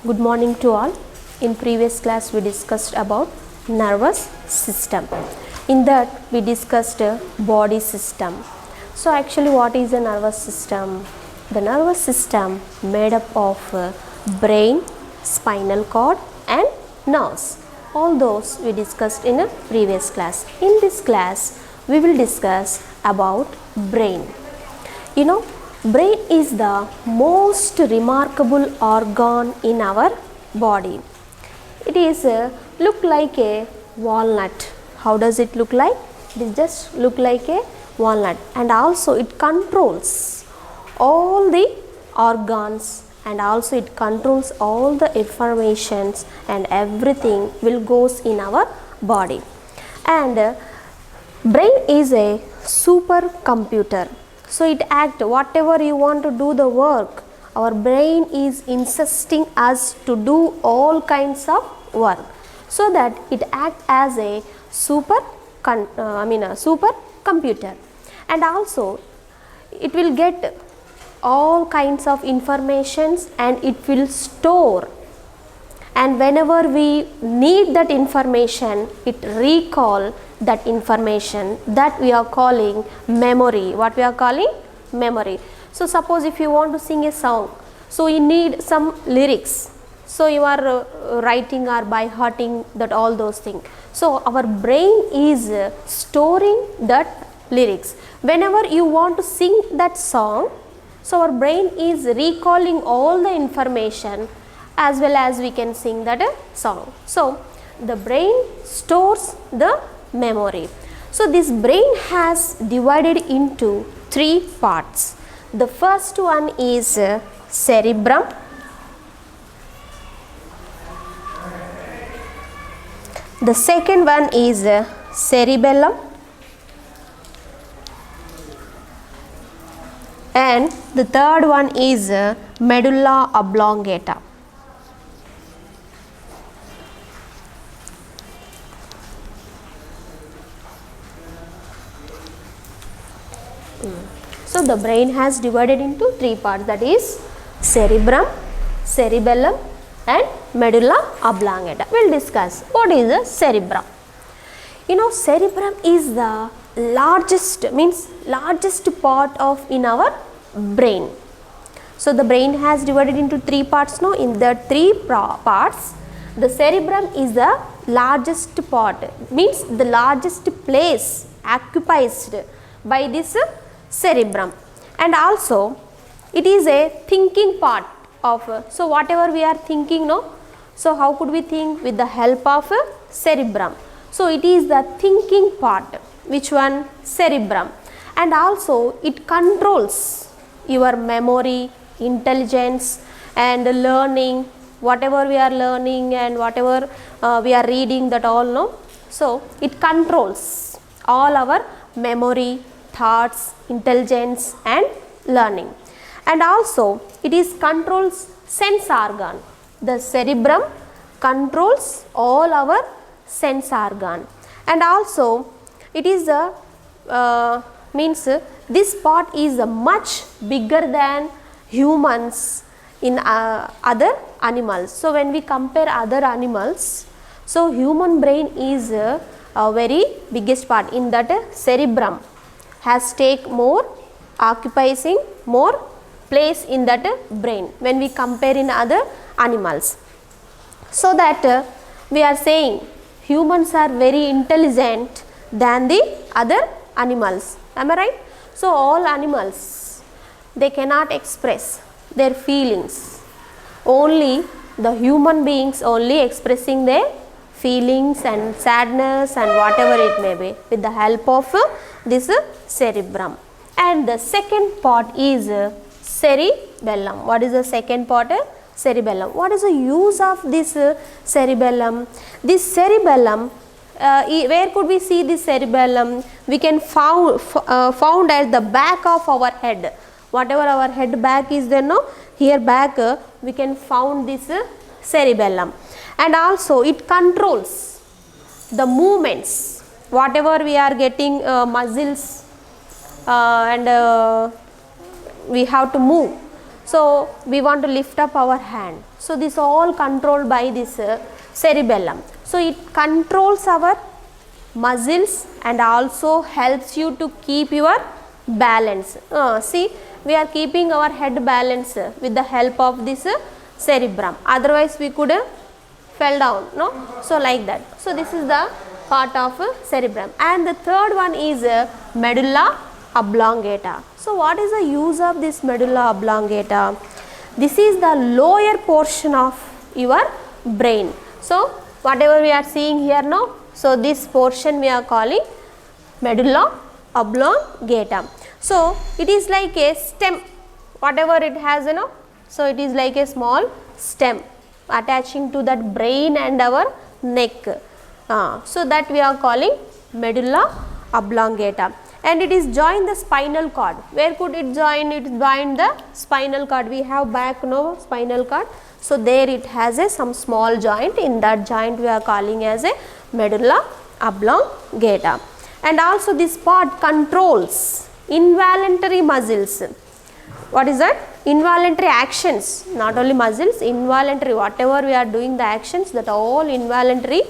Good morning to all. In previous class we discussed about nervous system. In that we discussed body system. So actually what is a nervous system? The nervous system made up of brain, spinal cord and nerves. All those we discussed in a previous class. In this class we will discuss about brain. Brain is the most remarkable organ in our body. It is look like a walnut. How does it look like? It just look like a walnut, and also it controls all the organs, and also it controls all the informations, and everything will goes in our body. And brain is a supercomputer. So it act whatever you want to do the work. Our brain is insisting us to do all kinds of work, so that it act as a supercomputer, and also it will get all kinds of informations and it will store, and whenever we need that information it recall that information, that we are calling memory. What we are calling memory. So suppose if you want to sing a song, so you need some lyrics, so you are writing or by hearting that all those things. So our brain is storing that lyrics. Whenever you want to sing that song, so our brain is recalling all the information, as well as we can sing that song. So the brain stores the memory. So this brain has divided into three parts. The first one is cerebrum. The second one is cerebellum, and the third one is medulla oblongata. So the brain has divided into three parts, that is cerebrum, cerebellum and medulla oblongata. We will discuss what is the cerebrum. Cerebrum is the largest part of in our brain. So the brain has divided into three parts now. In the three parts, the cerebrum is the largest part, means the largest place occupied by this cerebrum, and also it is a thinking part of so whatever we are thinking, no, so how could we think? With the help of cerebrum. So it is the thinking part. Which one? Cerebrum. And also it controls your memory, intelligence and learning, whatever we are learning and whatever we are reading, that all, no. So it controls all our memory, thoughts, intelligence and learning. And also it is controls sense organ. The cerebrum controls all our sense organ, and also it is this part is much bigger than humans in other animals. So when we compare other animals, so human brain is a very biggest part, in that cerebrum has occupying more place in that brain when we compare in other animals. So that we are saying humans are very intelligent than the other animals. Am I right? So all animals, they cannot express their feelings. Only the human beings only expressing their feelings and sadness and whatever it may be with the help of this cerebrum. And the second part is cerebellum. What is the second part? Cerebellum. What is the use of this cerebellum? This cerebellum, where could we see this cerebellum? We can found at the back of our head. Whatever our head back is there, no, here back we can found this cerebellum. And also it controls the movements, whatever we are getting muscles and we have to move. So we want to lift up our hand. So this all controlled by this cerebellum. So it controls our muscles and also helps you to keep your balance. See, we are keeping our head balance with the help of this cerebrum. Otherwise we could fell down, no? So like that. So this is the part of cerebrum. And the third one is medulla oblongata. So what is the use of this medulla oblongata? This is the lower portion of your brain. So whatever we are seeing here now, so this portion we are calling medulla oblongata. So it is like a stem, whatever it has, so it is like a small stem attaching to that brain and our neck. So that we are calling medulla oblongata. And it is joined the spinal cord. Where could it join? It joined the spinal cord. We have back spinal cord. So there it has some small joint. In that joint we are calling as a medulla oblongata. And also this part controls involuntary muscles. What is that? Involuntary actions, not only muscles, involuntary, whatever we are doing the actions, that all involuntary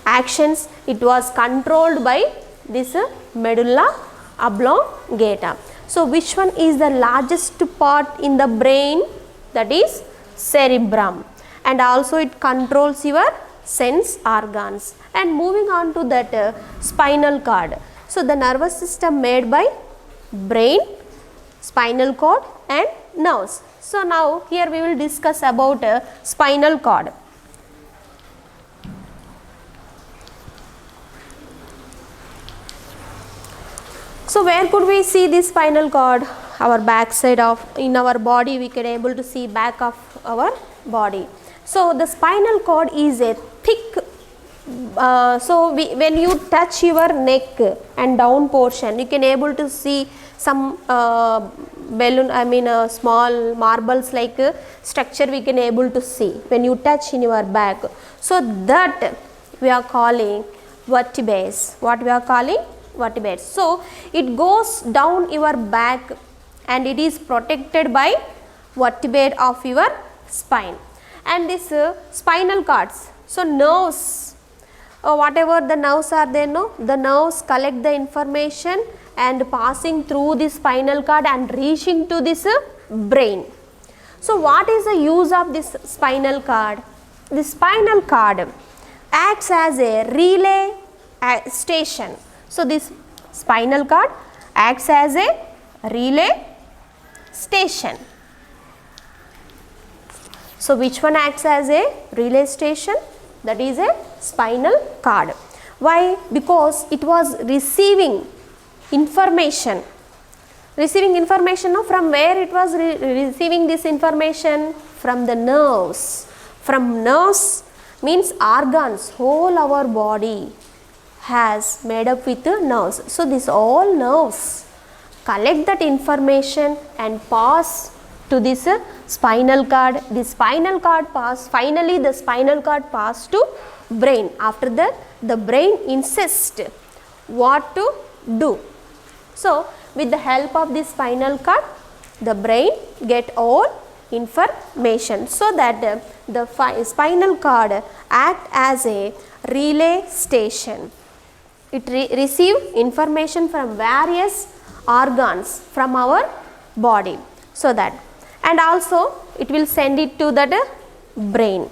actions, it was controlled by this medulla oblongata. So which one is the largest part in the brain? That is cerebrum. And also it controls your sense organs. And moving on to that spinal cord. So the nervous system made by brain, spinal cord and nerves. So now here we will discuss about spinal cord. So where could we see this spinal cord? Our back side of in our body, we can able to see back of our body. So the spinal cord is a thick, when you touch your neck and down portion, you can able to see some balloon, small marbles like structure we can able to see when you touch in your back. So that we are calling vertebrae. What we are calling? Vertebrae. So it goes down your back and it is protected by vertebrae of your spine. And this spinal cords, so nerves, whatever the nerves are there, the nerves collect the information and passing through the spinal cord and reaching to this brain. So what is the use of this spinal cord? The spinal cord acts as a relay station. So this spinal cord acts as a relay station. So which one acts as a relay station? That is a spinal cord. Why? Because it was receiving information. Receiving information, from where it was receiving this information? From the nerves. From nerves means organs, whole our body has made up with nerves. So this all nerves collect that information and pass to this spinal cord. The spinal cord pass, finally the spinal cord pass to brain. After that the brain insists what to do. So with the help of the spinal cord, the brain get all information, so that the spinal cord act as a relay station. It receive information from various organs from our body, so that, and also it will send it to that brain.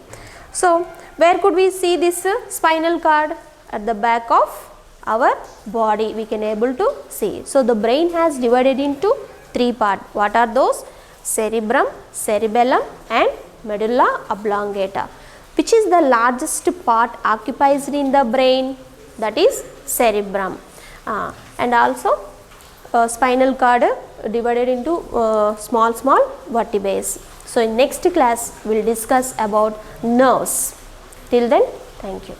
So where could we see this spinal cord? At the back of our body we can able to see. So the brain has divided into three parts. What are those? Cerebrum, cerebellum and medulla oblongata. Which is the largest part occupied in the brain? That is cerebrum. And also spinal cord divided into small vertebrae. So in next class we will discuss about nerves. Till then, thank you.